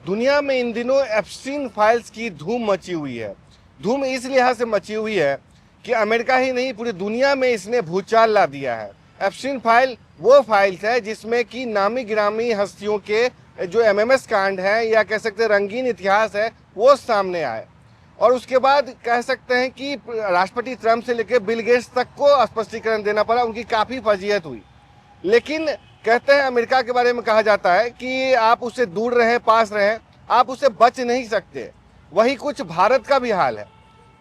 दुनिया में इन दिनों एप्स्टीन फाइल्स की धूम मची हुई है। धूम इस लिहाज से मची हुई है कि अमेरिका ही नहीं, पूरी दुनिया में इसने भूचाल ला दिया है। एप्स्टीन फाइल वो फाइल्स है जिसमें कि नामी गिरामी हस्तियों के जो एमएमएस कांड है या कह सकते हैं रंगीन इतिहास है वो सामने आए। और उसके बाद कह सकते हैं कि राष्ट्रपति ट्रंप से लेकर बिल गेट्स तक को स्पष्टीकरण देना पड़ा, उनकी काफ़ी फजीहत हुई। लेकिन कहते हैं अमेरिका के बारे में कहा जाता है कि आप उससे दूर रहें, पास रहें, आप उससे बच नहीं सकते। वही कुछ भारत का भी हाल है।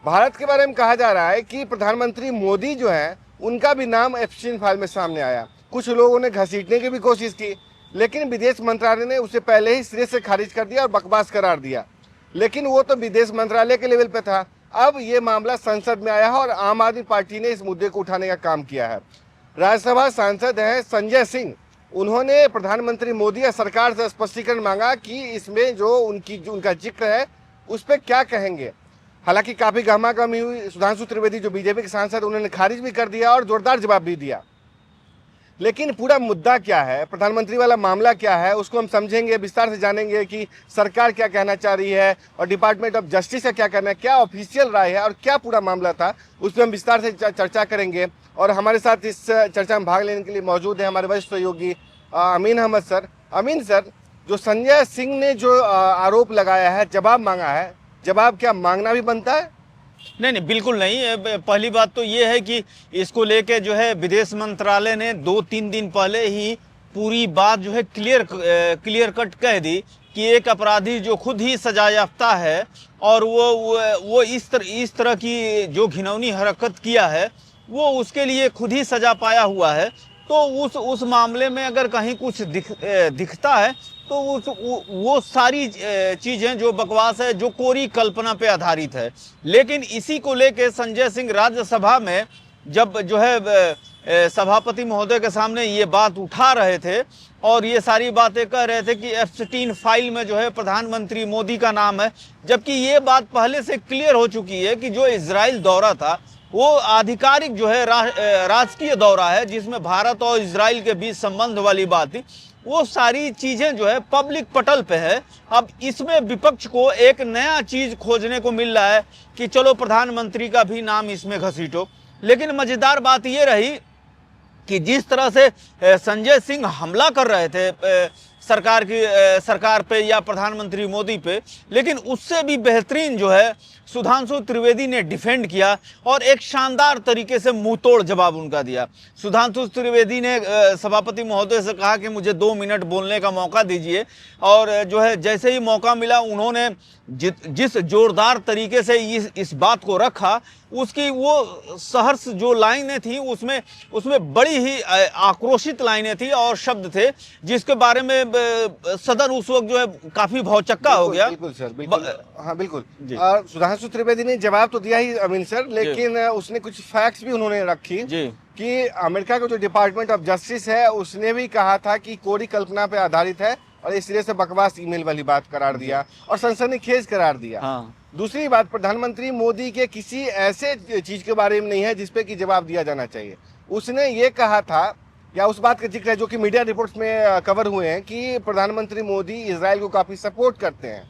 भारत के बारे में कहा जा रहा है कि प्रधानमंत्री मोदी जो है उनका भी नाम एप्स्टीन फाइल में सामने आया। कुछ लोगों ने घसीटने की भी कोशिश की, लेकिन विदेश मंत्रालय ने उसे पहले ही सिरे से खारिज कर दिया और बकवास करार दिया। लेकिन वो तो विदेश मंत्रालय के लेवल पे था। अब ये मामला संसद में आया है और आम आदमी पार्टी ने इस मुद्दे को उठाने का काम किया है। राज्यसभा सांसद हैं संजय सिंह, उन्होंने प्रधानमंत्री मोदी या सरकार से स्पष्टीकरण मांगा कि इसमें जो उनका जिक्र है उस पर क्या कहेंगे। हालांकि काफ़ी गहमागहमी हुई। सुधांशु त्रिवेदी जो बीजेपी के सांसद, उन्होंने खारिज भी कर दिया और जोरदार जवाब भी दिया। लेकिन पूरा मुद्दा क्या है, प्रधानमंत्री वाला मामला क्या है, उसको हम समझेंगे, विस्तार से जानेंगे कि सरकार क्या कहना चाह रही है और डिपार्टमेंट ऑफ जस्टिस का क्या कहना है, क्या ऑफिशियल राय है और क्या पूरा मामला था, उस पर हम विस्तार से चर्चा करेंगे। और हमारे साथ इस चर्चा में भाग लेने के लिए मौजूद है हमारे वरिष्ठ सहयोगी अमीन अहमद सर। अमीन सर, जो संजय सिंह ने जो आरोप लगाया है, जवाब मांगा है, जवाब क्या मांगना भी बनता है? नहीं, बिल्कुल नहीं। पहली बात तो ये है कि इसको लेके जो है विदेश मंत्रालय ने 2-3 दिन पहले ही पूरी बात जो है क्लियर कट कह दी कि एक अपराधी जो खुद ही सजा याफ्ता है और वो इस तरह की जो घिनौनी हरकत किया है वो उसके लिए खुद ही सजा पाया हुआ है। तो उस मामले में अगर कहीं कुछ दिखता है तो वो सारी चीज़ें जो बकवास है, जो कोरी कल्पना पे आधारित है। लेकिन इसी को लेके संजय सिंह राज्यसभा में जब जो है सभापति महोदय के सामने ये बात उठा रहे थे और ये सारी बातें कह रहे थे कि एप्स्टीन फाइल में जो है प्रधानमंत्री मोदी का नाम है, जबकि ये बात पहले से क्लियर हो चुकी है कि जो इजराइल दौरा था वो आधिकारिक जो है राजकीय दौरा है जिसमें भारत और इजराइल के बीच संबंध वाली बात थी। वो सारी चीजें जो है पब्लिक पटल पे है। अब इसमें विपक्ष को एक नया चीज खोजने को मिल रहा है कि चलो प्रधानमंत्री का भी नाम इसमें घसीटो। लेकिन मजेदार बात ये रही कि जिस तरह से संजय सिंह हमला कर रहे थे सरकार पे या प्रधानमंत्री मोदी पे, लेकिन उससे भी बेहतरीन जो है सुधांशु त्रिवेदी ने डिफेंड किया और एक शानदार तरीके से मुंहतोड़ जवाब उनका दिया। सुधांशु त्रिवेदी ने सभापति महोदय से कहा कि मुझे 2 मिनट बोलने का मौका दीजिए और जो है जैसे ही मौका मिला उन्होंने जिस जोरदार तरीके से इस बात को रखा, उसकी वो सहर्ष जो लाइनें थी उसमें बड़ी ही आक्रोशित लाइनें थी और शब्द थे जिसके बारे में सदन उस वक्त जो है काफी भौचक्का हो गया। बिल्कुल सर, बिल्कुल। हाँ बिल्कुल। सुधांशु त्रिवेदी ने जवाब तो दिया ही अमीन सर, लेकिन उसने कुछ फैक्ट्स भी उन्होंने रखी कि अमेरिका का जो डिपार्टमेंट ऑफ जस्टिस है उसने भी कहा था कि कोरी कल्पना पे आधारित है और इस तरह से बकवास ईमेल वाली बात करार दिया और सनसनीखेज करार दिया। हाँ। दूसरी बात, प्रधानमंत्री मोदी के किसी ऐसे चीज के बारे में नहीं है जिसपे कि जवाब दिया जाना चाहिए। उसने ये कहा था, या उस बात का जिक्र है जो कि मीडिया रिपोर्ट्स में कवर हुए हैं कि प्रधानमंत्री मोदी इजराइल को काफी सपोर्ट करते हैं।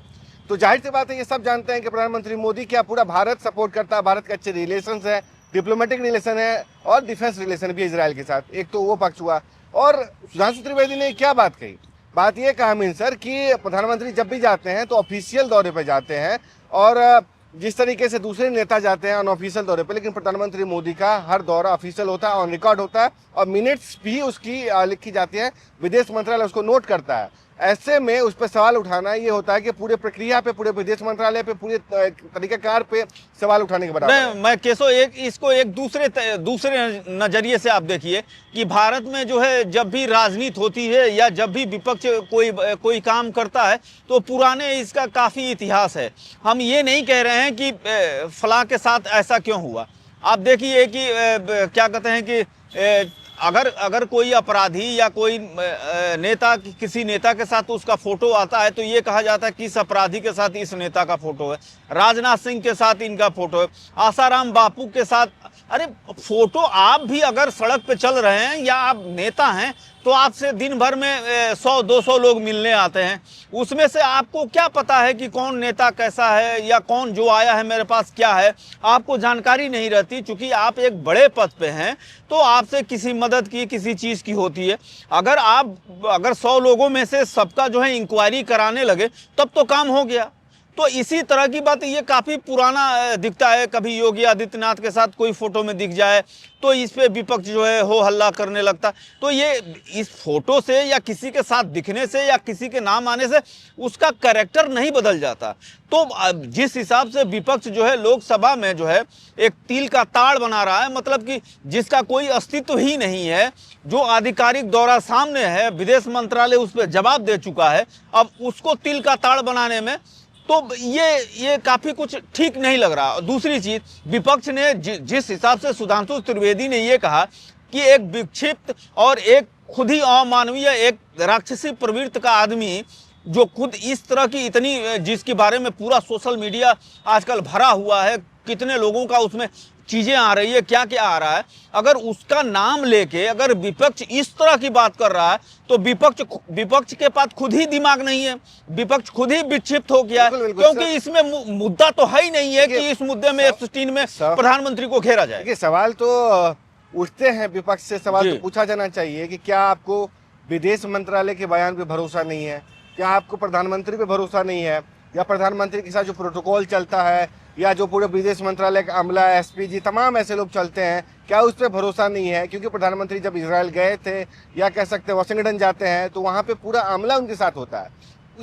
तो जाहिर सी बात है, ये सब जानते हैं कि प्रधानमंत्री मोदी क्या पूरा भारत सपोर्ट करता है। भारत के अच्छे रिलेशंस है, डिप्लोमेटिक रिलेशन है और डिफेंस रिलेशन भी इजराइल के साथ। एक तो वो पक्ष हुआ। और सुधांशु त्रिवेदी ने क्या बात कही, बात ये कहा अमीन सर कि प्रधानमंत्री जब भी जाते हैं तो ऑफिशियल दौरे पे जाते हैं और जिस तरीके से दूसरे नेता जाते हैं अनऑफिशियल दौरे पे, लेकिन प्रधानमंत्री मोदी का हर दौरा ऑफिशियल होता है, ऑन रिकॉर्ड होता है और मिनट्स भी उसकी लिखी जाती है, विदेश मंत्रालय उसको नोट करता है। ऐसे में उस पर सवाल उठाना ये होता है कि पूरे प्रक्रिया पे, पूरे विदेश मंत्रालय पे, पूरे तरीकाकार पे सवाल उठाने के बराबर। मैं केसो इसको एक दूसरे नजरिए से आप देखिए कि भारत में जो है जब भी राजनीति होती है या जब भी विपक्ष कोई काम करता है तो पुराने इसका काफी इतिहास है। हम ये नहीं कह रहे हैं कि फलां के साथ ऐसा क्यों हुआ। आप देखिए कि क्या कहते हैं कि अगर कोई अपराधी या कोई नेता किसी नेता के साथ उसका फोटो आता है तो ये कहा जाता है कि इस अपराधी के साथ इस नेता का फोटो है, राजनाथ सिंह के साथ इनका फोटो है, आसाराम बापू के साथ अरे फोटो आप भी अगर सड़क पे चल रहे हैं या आप नेता हैं तो आपसे दिन भर में 100-200 लोग मिलने आते हैं। उसमें से आपको क्या पता है कि कौन नेता कैसा है या कौन जो आया है मेरे पास क्या है, आपको जानकारी नहीं रहती। चूंकि आप एक बड़े पद पे हैं तो आपसे किसी मदद की किसी चीज़ की होती है। अगर 100 लोगों में से सबका जो है इंक्वायरी कराने लगे तब तो काम हो गया। तो इसी तरह की बात ये काफ़ी पुराना दिखता है। कभी योगी आदित्यनाथ के साथ कोई फोटो में दिख जाए तो इस पे विपक्ष जो है हो हल्ला करने लगता। तो ये इस फोटो से या किसी के साथ दिखने से या किसी के नाम आने से उसका कैरेक्टर नहीं बदल जाता। तो जिस हिसाब से विपक्ष जो है लोकसभा में जो है एक तिल का ताड़ बना रहा है, मतलब कि जिसका कोई अस्तित्व ही नहीं है, जो आधिकारिक दौरा सामने है, विदेश मंत्रालय उस पर जवाब दे चुका है, अब उसको तिल का ताड़ बनाने में तो ये काफी कुछ ठीक नहीं लग रहा। दूसरी चीज, विपक्ष ने जिस हिसाब से सुधांशु त्रिवेदी ने ये कहा कि एक विक्षिप्त और एक खुद ही अमानवीय एक राक्षसी प्रवृत्ति का आदमी जो खुद इस तरह की इतनी, जिसके बारे में पूरा सोशल मीडिया आजकल भरा हुआ है, कितने लोगों का उसमें चीजें आ रही है, क्या क्या आ रहा है, अगर उसका नाम लेके अगर विपक्ष इस तरह की बात कर रहा है तो विपक्ष के पास खुद ही दिमाग नहीं है, विपक्ष खुद ही विक्षिप्त हो गया है। क्योंकि इसमें मुद्दा तो है ही नहीं है कि इस मुद्दे में F-16 में प्रधानमंत्री को घेरा जाए। देखिए, सवाल तो उठते हैं, विपक्ष से सवाल तो पूछा जाना चाहिए कि क्या आपको विदेश मंत्रालय के बयान पे भरोसा नहीं है, क्या आपको प्रधानमंत्री पे भरोसा नहीं है, या प्रधानमंत्री के साथ जो प्रोटोकॉल चलता है या जो पूरे विदेश मंत्रालय का अमला, SPG, तमाम ऐसे लोग चलते हैं, क्या उस पर भरोसा नहीं है? क्योंकि प्रधानमंत्री जब इजराइल गए थे या कह सकते हैं वाशिंगटन जाते हैं तो वहाँ पे पूरा अमला उनके साथ होता है।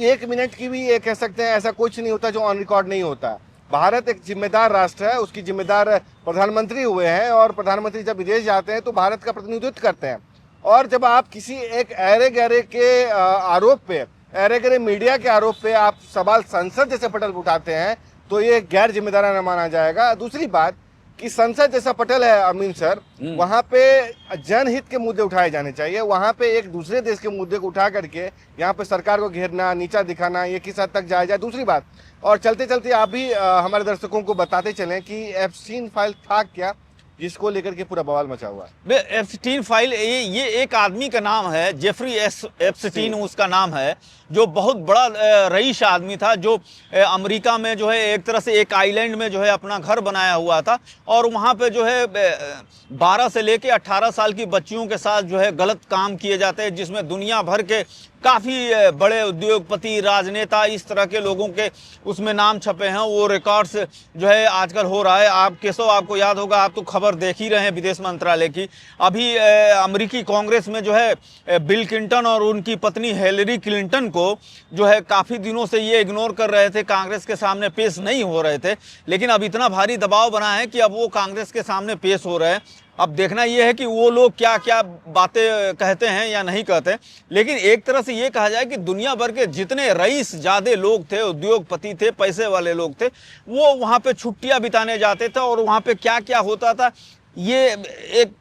1 मिनट की भी ये कह सकते हैं ऐसा कुछ नहीं होता जो ऑन रिकॉर्ड नहीं होता। भारत एक जिम्मेदार राष्ट्र है, उसकी जिम्मेदार प्रधानमंत्री हुए हैं, और प्रधानमंत्री जब विदेश जाते हैं तो भारत का प्रतिनिधित्व करते हैं। और जब आप किसी एक ऐरे गहरे के आरोप पे, ऐरे गहरे मीडिया के आरोप पे आप सवाल संसद जैसे पटल उठाते हैं तो ये गैर जिम्मेदाराना माना जाएगा। दूसरी बात कि संसद जैसा पटल है अमीन सर, वहाँ पे जनहित के मुद्दे उठाए जाने चाहिए। वहाँ पे एक दूसरे देश के मुद्दे को उठा करके यहाँ पे सरकार को घेरना, नीचा दिखाना, ये किस हद तक जायज है। दूसरी बात, और चलते चलते आप भी हमारे दर्शकों को बताते चलें कि एप्स्टीन फाइल था क्या जिसको लेकर के पूरा बवाल मचा हुआ है। एप्स्टीन फाइल, ये एक आदमी का नाम है, जेफरी एप्स्टीन उसका नाम है, जो बहुत बड़ा रईस आदमी था, जो अमेरिका में जो है एक तरह से एक आइलैंड में जो है अपना घर बनाया हुआ था, और वहाँ पे जो है 12 से लेके 18 साल की बच्चियों के साथ जो है गलत काम किए जाते हैं, जिसमें दुनिया भर के काफ़ी बड़े उद्योगपति, राजनेता, इस तरह के लोगों के उसमें नाम छपे हैं। वो रिकॉर्ड्स जो है आजकल हो रहा है। आप केशव, आपको याद होगा, आप तो खबर देख ही रहे हैं विदेश मंत्रालय की। अभी अमेरिकी कांग्रेस में जो है बिल क्लिंटन और उनकी पत्नी हिलरी क्लिंटन को जो है काफ़ी दिनों से ये इग्नोर कर रहे थे, कांग्रेस के सामने पेश नहीं हो रहे थे, लेकिन अब इतना भारी दबाव बना है कि अब वो कांग्रेस के सामने पेश हो रहे हैं। अब देखना यह है कि वो लोग क्या क्या बातें कहते हैं या नहीं कहते। लेकिन एक तरह से ये कहा जाए कि दुनिया भर के जितने रईस ज़्यादा लोग थे, उद्योगपति थे, पैसे वाले लोग थे, वो वहाँ पे छुट्टियाँ बिताने जाते थे, और वहाँ पे क्या क्या होता था ये एक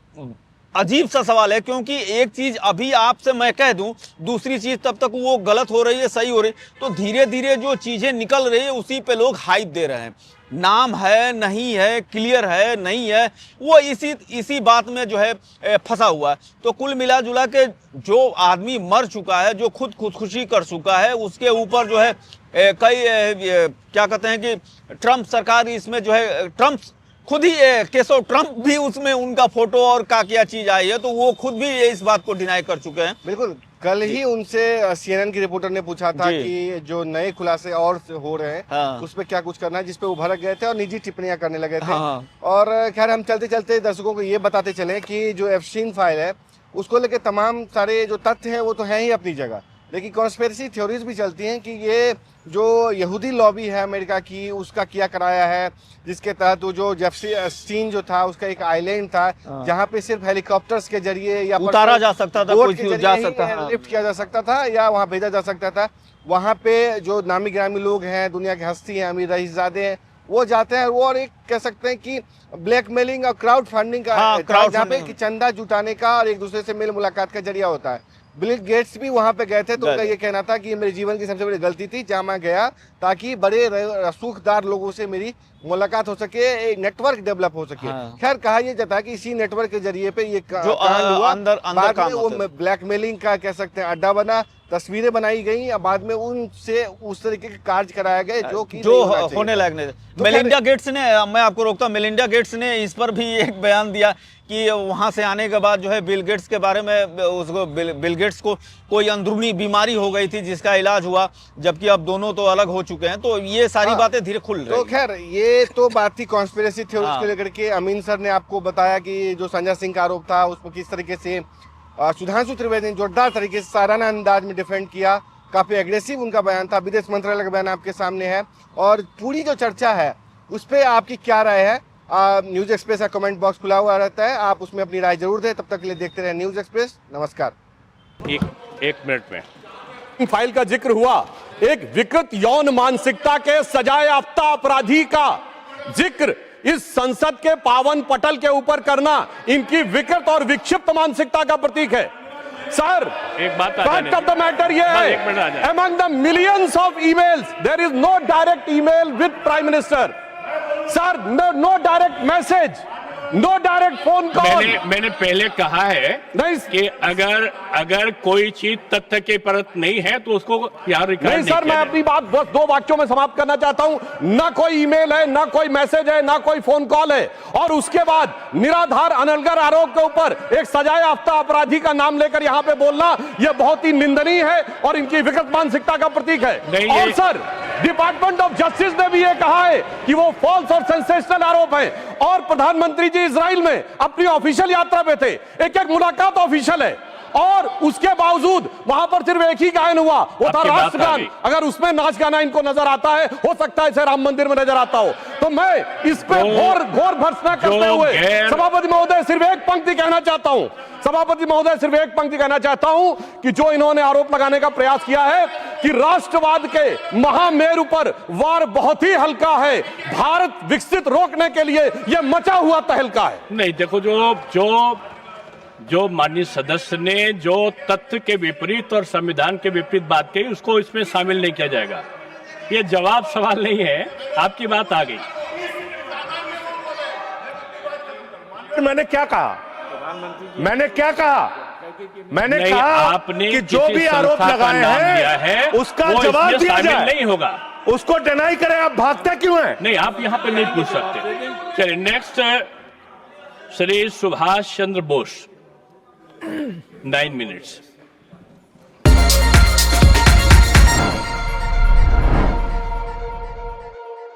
अजीब सा सवाल है। क्योंकि एक चीज़ अभी आपसे मैं कह दूं, दूसरी चीज़ तब तक वो गलत हो रही है, सही हो रही, तो धीरे धीरे जो चीज़ें निकल रही है उसी पे लोग हाइप दे रहे हैं। नाम है, नहीं है, क्लियर है, नहीं है, वो इसी बात में जो है फंसा हुआ है। तो कुल मिला जुला के जो आदमी मर चुका है, जो खुदकुशी कर चुका है, उसके ऊपर जो है कई क्या कहते हैं कि ट्रंप सरकार इसमें जो है, ट्रंप खुद ही केशव ट्रंप भी उसमें उनका फोटो और क्या चीज आई है, तो वो खुद भी इस बात को डिनाई कर चुके हैं। बिल्कुल, कल ही उनसे CNN की रिपोर्टर ने पूछा था कि जो नए खुलासे और हो रहे हैं, हाँ, उस पर क्या कुछ करना है, जिसपे वो भड़क गए थे और निजी टिप्पणियां करने लगे थे। हाँ। और खैर, हम चलते चलते दर्शकों को ये बताते चले कि जो एप्स्टीन फाइल है उसको लेके तमाम सारे जो तथ्य हैं वो तो है ही अपनी जगह, लेकिन कॉन्स्पिरेसी थ्योरीज भी चलती हैं कि ये जो यहूदी लॉबी है अमेरिका की, उसका किया कराया है, जिसके तहत वो जो जेफरी एप्स्टीन जो था उसका एक आइलैंड था जहाँ पे सिर्फ हेलीकॉप्टर्स के जरिए या उतारा जा सकता था, कोई जा सकता था, लिफ्ट किया जा सकता था या वहाँ भेजा जा सकता था। वहाँ पे जो नामी गिरामी लोग हैं, दुनिया की हस्ती हैं, अमीर रईसजादे हैं, वो जाते हैं, वो और एक कह सकते हैं कि ब्लैकमेलिंग और क्राउड फंडिंग का, जहाँ पे कि चंदा जुटाने का और एक दूसरे से मेल मुलाकात का जरिया होता है। बिल गेट्स भी वहां पे गए थे, तो गए उनका थे। ये कहना था कि ये मेरे जीवन की सबसे बड़ी गलती थी जहां मैं गया, ताकि बड़े रसूखदार लोगों से मेरी मुलाकात हो सके, एक नेटवर्क डेवलप हो सके। हाँ। खैर, कहा यह जाता है कि इसी नेटवर्क के जरिए पे ये जो कांड हुआ। अंदर बाद काम में वो होता है। ब्लैकमेलिंग का कह सकते हैं अड्डा बना, तस्वीरें बनाई गई, और बाद में उनसे उस तरीके के कार्य कराया गए जो कि जो नहीं होना चाहिए होने था। लायक नहीं थे। तो मेलिंडा गेट्स ने, मैं आपको रोकता हूं, मेलिंडा गेट्स ने इस पर भी एक बयान दिया कि वहां से आने के बाद जो है बिल गेट्स के बारे में, उसको बिल गेट्स को कोई अंदरूनी बीमारी हो गई थी जिसका इलाज हुआ, जबकि अब दोनों तो अलग हो चुके हैं। तो ये सारी हाँ। बातें धीरे खुल तो रही हैं। खैर, ये तो बात थी कॉन्स्पिरेसी थ्योरीज हाँ। को लेकर के। अमीन सर ने आपको बताया कि जो संजय सिंह का आरोप था उसको किस तरीके से सुधांशु त्रिवेदी ने जोरदार तरीके से साराना अंदाज में डिफेंड किया। काफी एग्रेसिव उनका बयान था। विदेश मंत्रालय का बयान आपके सामने है, और पूरी जो चर्चा है उस पर आपकी क्या राय है? न्यूज एक्सप्रेस का कमेंट बॉक्स खुला हुआ रहता है, आप उसमें अपनी राय जरूर दें। तब तक के लिए देखते रहे न्यूज एक्सप्रेस। नमस्कार। एक मिनट में फाइल का जिक्र हुआ, एक विकृत यौन मानसिकता के सजाए याफ्ता अपराधी का जिक्र इस संसद के पावन पटल के ऊपर करना इनकी विकृत और विक्षिप्त मानसिकता का प्रतीक है। सर, एक बात आ फैक्ट जाने ऑफ द मैटर ये बस एक मिनट आ है, जाए। among the millions of emails there is no direct email with Prime Minister. Sir, no direct message, no direct phone call. मैंने पहले कहा है नहीं कि अगर कोई चीज तथ्य के परत नहीं है तो उसको यहाँ रिकॉर्ड नहीं सर, मैं अपनी बात बस 2 वाक्यों में समाप्त करना चाहता हूं। ना कोई ईमेल है, ना कोई मैसेज है, ना कोई फोन कॉल है, और उसके बाद निराधार अनलगर आरोप के ऊपर एक सजाए याफ्ता अपराधी का नाम लेकर यहां पे बोलना यह बहुत ही निंदनीय है और इनकी विकृत मानसिकता का प्रतीक है। नहीं, और ये- सर, डिपार्टमेंट ऑफ जस्टिस ने भी यह कहा है कि वो फॉल्स और सेंसेशनल आरोप है, और प्रधानमंत्री जी इजराइल में अपनी ऑफिशियल यात्रा पे थे, एक मुलाकात ऑफिशियल है, और उसके बावजूद वहां पर सिर्फ एक ही गायन हुआ, वो था आपकी बात आ राष्ट्रगान। गई। अगर उसमें नाच गाना इनको नजर आता है, हो सकता है इसे राम मंदिर में नजर आता हो। तो मैं इस पे घोर भर्त्सना करते हुए सभापति महोदय सिर्फ एक पंक्ति कहना चाहता हूं, सभापति महोदय सिर्फ एक पंक्ति कहना चाहता हूं कि जो इन्होंने आरोप लगाने का प्रयास किया है कि राष्ट्रवाद के महामेरु पर वार बहुत ही हल्का है, भारत विकसित रोकने के लिए यह मचा हुआ तहलका है। नहीं, देखो, जो माननीय सदस्य ने जो तथ्य के विपरीत और संविधान के विपरीत बात कही उसको इसमें शामिल नहीं किया जाएगा। ये जवाब सवाल नहीं है, आपकी बात आ गई। मैंने क्या कहा? मैंने क्या कहा? मैंने नहीं, कहा आपने कि जो किसी भी आरोप संस्था का लगाए नाम लिया है हैं उसका वो जवाब इसमें दिया शामिल जाए। नहीं होगा। उसको डिनाई करें, आप भागते क्यों हैं? नहीं, आप यहाँ पे नहीं पूछ सकते। चलिए नेक्स्ट, श्री सुभाष चंद्र बोस, 9 मिनट्स।